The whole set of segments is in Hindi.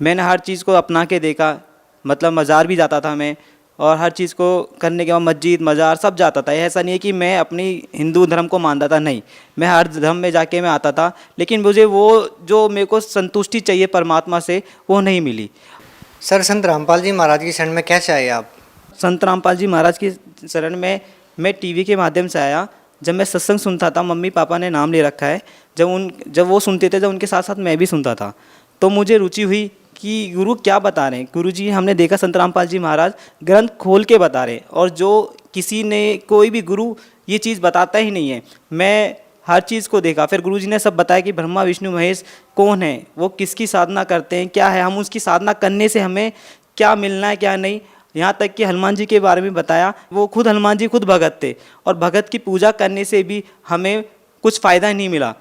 मैंने हर चीज़ को अपना के देखा, मतलब मज़ार भी जाता था मैं, और हर चीज़ को करने के बाद मस्जिद मज़ार सब जाता था। ऐसा नहीं है कि मैं अपनी हिंदू धर्म को मानता था, नहीं, मैं हर धर्म में जाके मैं आता था, लेकिन मुझे वो जो मेरे को संतुष्टि चाहिए परमात्मा से वो नहीं मिली। सर, संत रामपाल जी महाराज की शरण में कैसे आए आप? संत रामपाल जी महाराज की शरण में मैं टीवी के माध्यम से आया। जब मैं सत्संग सुनता था, मम्मी पापा ने नाम ले रखा है, जब वो सुनते थे, जब उनके साथ साथ मैं भी सुनता था, तो मुझे रुचि हुई कि गुरु क्या बता रहे हैं। गुरु जी हमने देखा संत रामपाल जी महाराज ग्रंथ खोल के बता रहे हैं, और जो किसी ने कोई भी गुरु ये चीज़ बताता ही नहीं है। मैं हर चीज़ को देखा, फिर गुरु जी ने सब बताया कि ब्रह्मा विष्णु महेश कौन है, वो किसकी साधना करते हैं, क्या है, हम उसकी साधना करने से हमें क्या मिलना है क्या नहीं। यहाँ तक कि हनुमान जी के बारे में बताया, वो खुद हनुमान जी खुद भगत थे, और भगत की पूजा करने से भी हमें कुछ फ़ायदा नहीं मिला।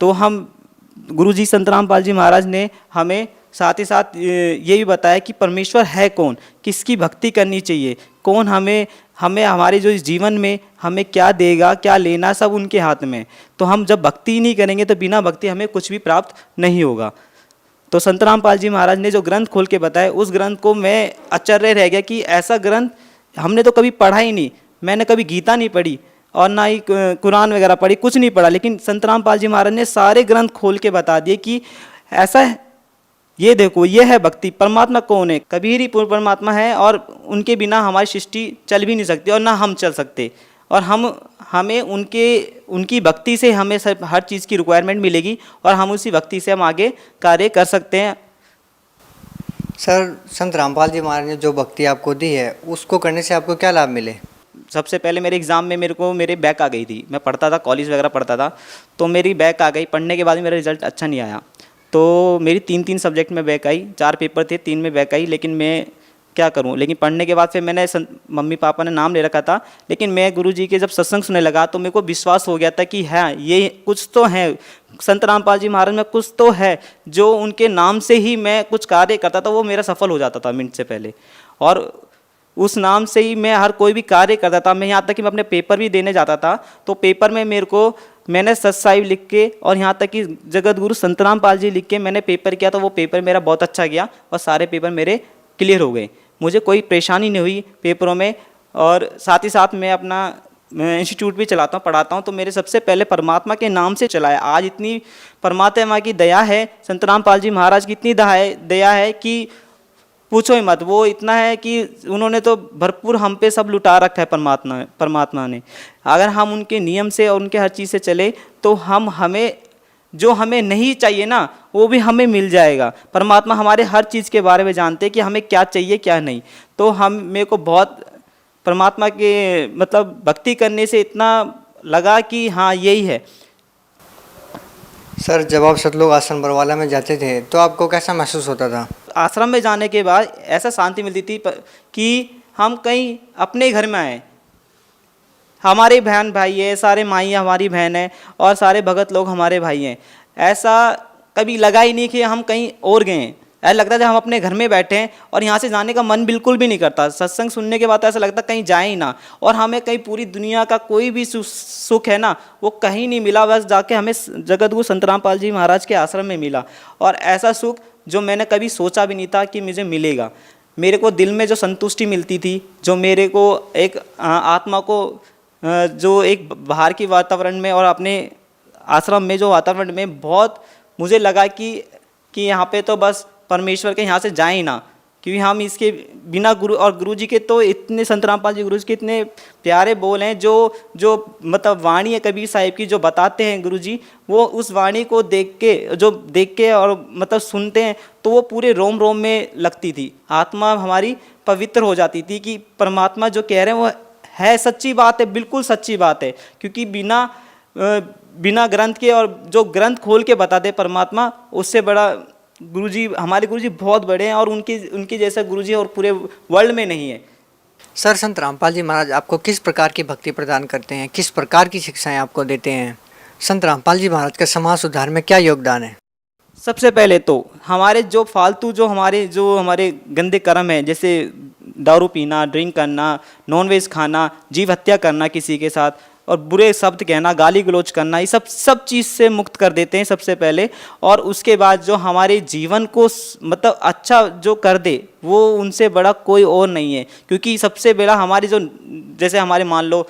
तो हम गुरु जी संत रामपाल जी महाराज ने हमें साथ ही साथ ये भी बताया कि परमेश्वर है कौन, किसकी भक्ति करनी चाहिए, कौन हमें हमें हमारे जो इस जीवन में हमें क्या देगा, क्या लेना, सब उनके हाथ में। तो हम जब भक्ति नहीं करेंगे तो बिना भक्ति हमें कुछ भी प्राप्त नहीं होगा। तो संत रामपाल जी महाराज ने जो ग्रंथ खोल के बताए, उस ग्रंथ को मैं आश्चर्य रह गया कि ऐसा ग्रंथ हमने तो कभी पढ़ा ही नहीं। मैंने कभी गीता नहीं पढ़ी और ना ही कुरान वगैरह पढ़ी, कुछ नहीं पढ़ा, लेकिन संत रामपाल जी महाराज ने सारे ग्रंथ खोल के बता दिए कि ऐसा है, ये देखो, ये है भक्ति, परमात्मा कौन है, कबीर ही पूर्ण परमात्मा है, और उनके बिना हमारी सृष्टि चल भी नहीं सकती और ना हम चल सकते। और हमें उनकी भक्ति से हमें सब हर चीज़ की रिक्वायरमेंट मिलेगी, और हम उसी भक्ति से हम आगे कार्य कर सकते हैं। सर, संत रामपाल जी महाराज ने जो भक्ति आपको दी है, उसको करने से आपको क्या लाभ मिले? सबसे पहले मेरे एग्ज़ाम में मेरे बैक आ गई थी। मैं पढ़ता था, कॉलेज वगैरह पढ़ता था, तो मेरी बैक आ गई। पढ़ने के बाद मेरा रिजल्ट अच्छा नहीं आया, तो मेरी 3 सब्जेक्ट में बैक आई। 4 पेपर थे, 3 में बैक आई, लेकिन मैं क्या करूं। लेकिन पढ़ने के बाद फिर मैंने मम्मी पापा ने नाम ले रखा था, लेकिन मैं गुरुजी के जब सत्संग सुनने लगा तो मेरे को विश्वास हो गया था कि हाँ, ये कुछ तो है, संत रामपाल जी महाराज में कुछ तो है, जो उनके नाम से ही मैं कुछ कार्य करता था वो मेरा सफल हो जाता था मिनट से पहले, और उस नाम से ही मैं हर कोई भी कार्य करता था। मैं यहाँ तक कि मैं अपने पेपर भी देने जाता था, तो पेपर में मैंने सत साहिब लिख के, और यहाँ तक कि जगत गुरु संत रामपाल जी लिख के मैंने पेपर किया, तो वो पेपर मेरा बहुत अच्छा गया और सारे पेपर मेरे क्लियर हो गए। मुझे कोई परेशानी नहीं हुई पेपरों में। और साथ ही साथ मैं अपना इंस्टीट्यूट भी चलाता हूँ, पढ़ाता हूँ, तो मेरे सबसे पहले परमात्मा के नाम से चलाया। आज इतनी परमात्मा की दया है, संत रामपाल जी महाराज की इतनी दया है कि पूछो ही मत। वो इतना है कि उन्होंने तो भरपूर हम पे सब लुटा रखा है परमात्मा ने। अगर हम उनके नियम से और उनके हर चीज़ से चले तो हमें जो हमें नहीं चाहिए ना, वो भी हमें मिल जाएगा। परमात्मा हमारे हर चीज़ के बारे में जानते हैं कि हमें क्या चाहिए क्या नहीं। तो मेरे को बहुत परमात्मा के मतलब भक्ति करने से इतना लगा कि हाँ, यही है। सर, जब आप सतलोक आश्रम बरवाला में जाते थे तो आपको कैसा महसूस होता था? आश्रम में जाने के बाद ऐसा शांति मिलती थी कि हम कहीं अपने घर में आए। हमारे बहन भाई है, सारे माई हमारी बहन है, और सारे भगत लोग हमारे भाई हैं। ऐसा कभी लगा ही नहीं कि हम कहीं और गए हैं। ऐसा लगता था हम अपने घर में बैठे हैं और यहाँ से जाने का मन बिल्कुल भी नहीं करता। सत्संग सुनने के बाद तो ऐसा लगता कहीं जाए ही ना। और हमें कहीं पूरी दुनिया का कोई भी सुख है ना, वो कहीं नहीं मिला, बस जाके हमें जगतगुरु संत रामपाल जी महाराज के आश्रम में मिला। और ऐसा सुख जो मैंने कभी सोचा भी नहीं था कि मुझे मिलेगा। मेरे को दिल में जो संतुष्टि मिलती थी, जो मेरे को एक आत्मा को जो एक बाहर की वातावरण में और अपने आश्रम में जो वातावरण में बहुत मुझे लगा कि यहाँ पे तो बस परमेश्वर के यहाँ से जाए ही ना, क्योंकि हम इसके बिना गुरु जी के तो इतने संत रामपाल जी गुरु जी के इतने प्यारे बोल हैं, जो मतलब वाणी है कबीर साहिब की जो बताते हैं गुरु जी, वो उस वाणी को देख के और मतलब सुनते हैं तो वो पूरे रोम रोम में लगती थी। आत्मा हमारी पवित्र हो जाती थी कि परमात्मा जो कह रहे हैं वो है, सच्ची बात है, बिल्कुल सच्ची बात है। क्योंकि बिना ग्रंथ के और जो ग्रंथ खोल के बताते परमात्मा, उससे बड़ा हमारे गुरुजी बहुत बड़े हैं, और उनके जैसा गुरुजी और पूरे वर्ल्ड में नहीं है। सर, संत रामपाल जी महाराज आपको किस प्रकार की भक्ति प्रदान करते हैं, किस प्रकार की शिक्षाएं आपको देते हैं? संत रामपाल जी महाराज का समाज सुधार में क्या योगदान है? सबसे पहले तो हमारे जो फालतू जो हमारे गंदे कर्म हैं, जैसे दारू पीना, ड्रिंक करना, नॉनवेज खाना, जीव हत्या करना किसी के साथ, और बुरे शब्द कहना, गाली गलौज करना, ये सब चीज़ से मुक्त कर देते हैं सबसे पहले। और उसके बाद जो हमारे जीवन को मतलब अच्छा जो कर दे, वो उनसे बड़ा कोई और नहीं है। क्योंकि सबसे बड़ा हमारी जो, जैसे हमारे मान लो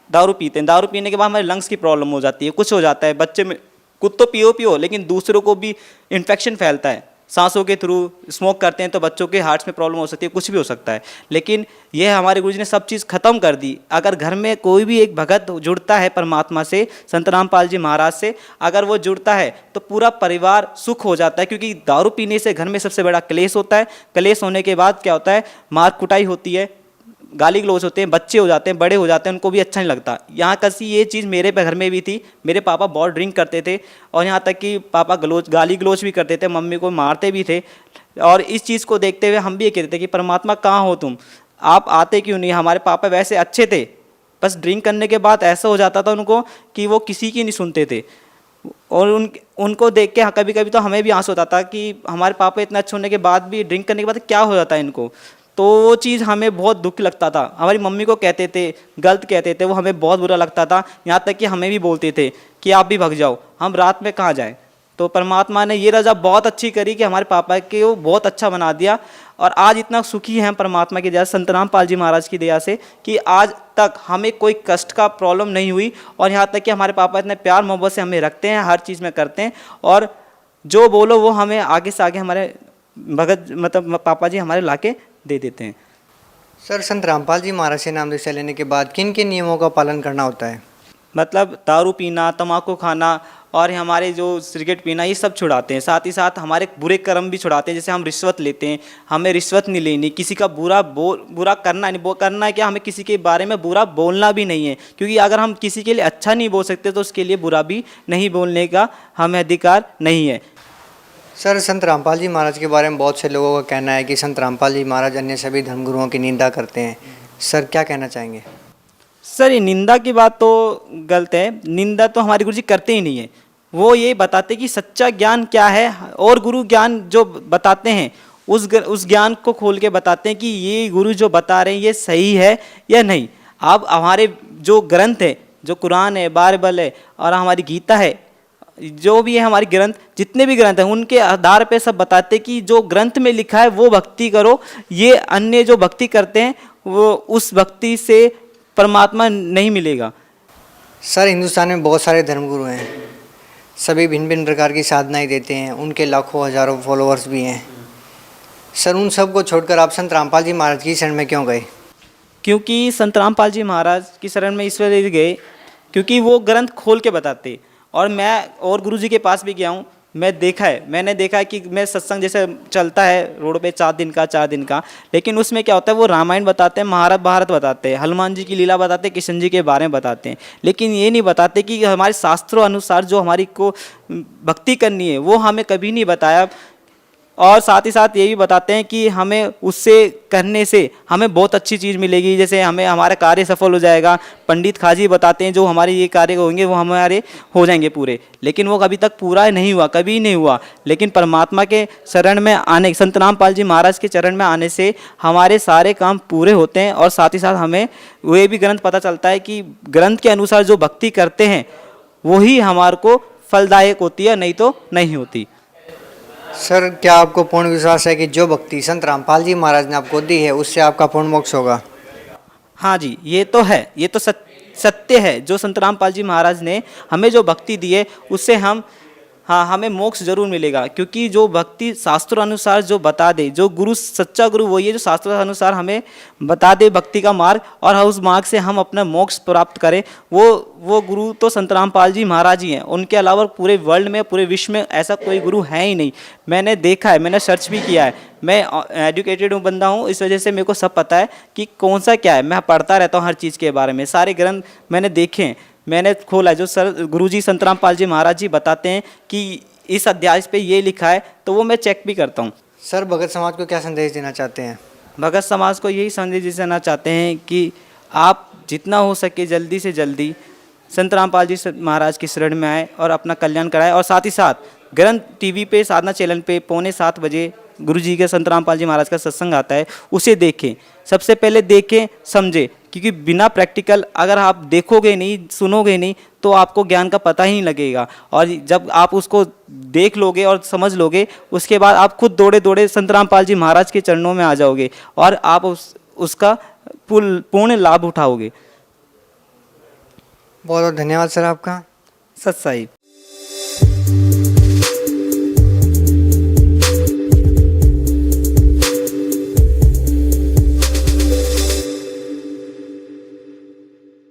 दारू पीते हैं, दारू पीने के बाद हमारे लंग्स की प्रॉब्लम हो जाती है, कुछ हो जाता है बच्चे में, खुद तो पियो पियो लेकिन दूसरों को भी इन्फेक्शन फैलता है, सांसों के थ्रू स्मोक करते हैं तो बच्चों के हार्ट्स में प्रॉब्लम हो सकती है, कुछ भी हो सकता है। लेकिन यह हमारे गुरुजी ने सब चीज़ ख़त्म कर दी। अगर घर में कोई भी एक भगत जुड़ता है परमात्मा से, संत रामपाल जी महाराज से अगर वो जुड़ता है तो पूरा परिवार सुख हो जाता है। क्योंकि दारू पीने से घर में सबसे बड़ा क्लेश होता है, क्लेश होने के बाद क्या होता है, मार कुटाई होती है, गाली गलौज होते हैं, बच्चे हो जाते हैं, बड़े हो जाते हैं, उनको भी अच्छा नहीं लगता। यहाँ कसी ये चीज़ मेरे घर में भी थी, मेरे पापा बहुत ड्रिंक करते थे और यहाँ तक कि पापा गाली गलौज भी करते थे, मम्मी को मारते भी थे। और इस चीज़ को देखते हुए हम भी ये कहते थे कि परमात्मा कहाँ हो तुम, आप आते क्यों नहीं। हमारे पापा वैसे अच्छे थे, बस ड्रिंक करने के बाद ऐसा हो जाता था उनको कि वो किसी की नहीं सुनते थे। और उनको देख के कभी कभी तो हमें भी आंसू होता था कि हमारे पापा इतना अच्छे होने के बाद भी ड्रिंक करने के बाद क्या हो जाता है इनको। तो वो चीज़ हमें बहुत दुख लगता था। हमारी मम्मी को कहते थे, गलत कहते थे, वो हमें बहुत बुरा लगता था। यहाँ तक कि हमें भी बोलते थे कि आप भी भाग जाओ, हम रात में कहाँ जाएं। तो परमात्मा ने ये रजा बहुत अच्छी करी कि हमारे पापा के वो बहुत अच्छा बना दिया। और आज इतना सुखी हैं परमात्मा की दया, संत रामपाल जी महाराज की दया से, कि आज तक हमें कोई कष्ट का प्रॉब्लम नहीं हुई। और यहाँ तक कि हमारे पापा इतने प्यार मोहब्बत से हमें रखते हैं, हर चीज़ में करते हैं। और जो बोलो वो हमें आगे से आगे हमारे भगत मतलब पापा जी हमारे लाके दे देते हैं। सर, संत रामपाल जी महाराज से नाम दीक्षा लेने के बाद किन किन नियमों का पालन करना होता है? मतलब दारू पीना, तम्बाकू खाना और हमारे जो सिगरेट पीना, ये सब छुड़ाते हैं। साथ ही साथ हमारे बुरे कर्म भी छुड़ाते हैं। जैसे हम रिश्वत लेते हैं, हमें रिश्वत नहीं लेनी, किसी का बुरा करना नहीं, करना है क्या, हमें किसी के बारे में बुरा बोलना भी नहीं है। क्योंकि अगर हम किसी के लिए अच्छा नहीं बोल सकते तो उसके लिए बुरा भी नहीं बोलने का हमें अधिकार नहीं है। सर, संत रामपाल जी महाराज के बारे में बहुत से लोगों का कहना है कि संत रामपाल जी महाराज अन्य सभी धर्मगुरुओं की निंदा करते हैं। सर, क्या कहना चाहेंगे? सर, ये निंदा की बात तो गलत है। निंदा तो हमारे गुरुजी करते ही नहीं है। वो ये बताते कि सच्चा ज्ञान क्या है, और गुरु ज्ञान जो बताते हैं उस ज्ञान को खोल के बताते हैं कि ये गुरु जो बता रहे हैं ये सही है या नहीं। अब हमारे जो ग्रंथ है, जो कुरान है, बाइबल है और हमारी गीता है, जो भी है हमारी ग्रंथ, जितने भी ग्रंथ हैं उनके आधार पे सब बताते कि जो ग्रंथ में लिखा है वो भक्ति करो। ये अन्य जो भक्ति करते हैं वो उस भक्ति से परमात्मा नहीं मिलेगा। सर, हिंदुस्तान में बहुत सारे धर्मगुरु हैं, सभी भिन्न भिन्न प्रकार की साधनाएं देते हैं, उनके लाखों हजारों फॉलोअर्स भी हैं। सर, उन सब को छोड़कर आप संत रामपाल जी महाराज की शरण में क्यों गए? क्योंकि संत रामपाल जी महाराज की शरण में इस वजह गए क्योंकि वो ग्रंथ खोल के बताते। और मैं और गुरुजी के पास भी गया हूँ, मैंने देखा है कि मैं सत्संग जैसे चलता है रोड पे 4 दिन का, लेकिन उसमें क्या होता है, वो रामायण बताते हैं, महाभारत बताते हैं, हनुमान जी की लीला बताते हैं, कृष्ण जी के बारे में बताते हैं। लेकिन ये नहीं बताते कि हमारे शास्त्रों अनुसार जो हमारी को भक्ति करनी है वो हमें कभी नहीं बताया। और साथ ही साथ ये भी बताते हैं कि हमें उससे करने से हमें बहुत अच्छी चीज़ मिलेगी, जैसे हमें हमारा कार्य सफल हो जाएगा। पंडित खाजी बताते हैं जो हमारे ये कार्य होंगे वो हमारे हो जाएंगे पूरे, लेकिन वो कभी तक पूरा नहीं हुआ, कभी नहीं हुआ। लेकिन परमात्मा के शरण में आने, संत रामपाल जी महाराज के चरण में आने से हमारे सारे काम पूरे होते हैं। और साथ ही साथ हमें वो भी ग्रंथ पता चलता है कि ग्रंथ के अनुसार जो भक्ति करते हैं वही हमारे को फलदायक होती है, नहीं तो नहीं होती। सर, क्या आपको पूर्ण विश्वास है कि जो भक्ति संत रामपाल जी महाराज ने आपको दी है उससे आपका पूर्ण मोक्ष होगा? हाँ जी, ये तो है, ये तो सत्य है। जो संत रामपाल जी महाराज ने हमें जो भक्ति दी है उससे हमें मोक्ष जरूर मिलेगा। क्योंकि जो भक्ति शास्त्रों अनुसार जो बता दे, जो गुरु सच्चा गुरु वही है जो शास्त्रों अनुसार हमें बता दे भक्ति का मार्ग, और उस मार्ग से हम अपना मोक्ष प्राप्त करें, वो गुरु तो संत रामपाल जी महाराज ही हैं। उनके अलावा पूरे वर्ल्ड में, पूरे विश्व में ऐसा कोई गुरु है ही नहीं। मैंने देखा है, मैंने सर्च भी किया है, मैं एजुकेटेड बंदा हूँ, इस वजह से मेरे को सब पता है कि कौन सा क्या है। मैं पढ़ता रहता हूँ हर चीज़ के बारे में, सारे ग्रंथ मैंने देखे हैं, मैंने खोला जो गुरुजी संत रामपाल जी महाराज जी बताते हैं कि इस अध्याय पे ये लिखा है, तो वो मैं चेक भी करता हूँ। सर, भगत समाज को क्या संदेश देना चाहते हैं? भगत समाज को यही संदेश देना चाहते हैं कि आप जितना हो सके जल्दी से जल्दी संत रामपाल जी महाराज की शरण में आए और अपना कल्याण कराए। और साथ ही साथ ग्रंथ टीवी पे, साधना चैनल पे 6:45 बजे गुरुजी के संत रामपाल जी महाराज का सत्संग आता है, उसे देखें। सबसे पहले देखें, समझें क्योंकि बिना प्रैक्टिकल अगर आप देखोगे नहीं, सुनोगे नहीं, तो आपको ज्ञान का पता ही नहीं लगेगा। और जब आप उसको देख लोगे और समझ लोगे, उसके बाद आप खुद दौड़े दौड़े संत रामपाल जी महाराज के चरणों में आ जाओगे और आप उसका पूर्ण लाभ उठाओगे। बहुत बहुत धन्यवाद सर आपका। सत साहिब।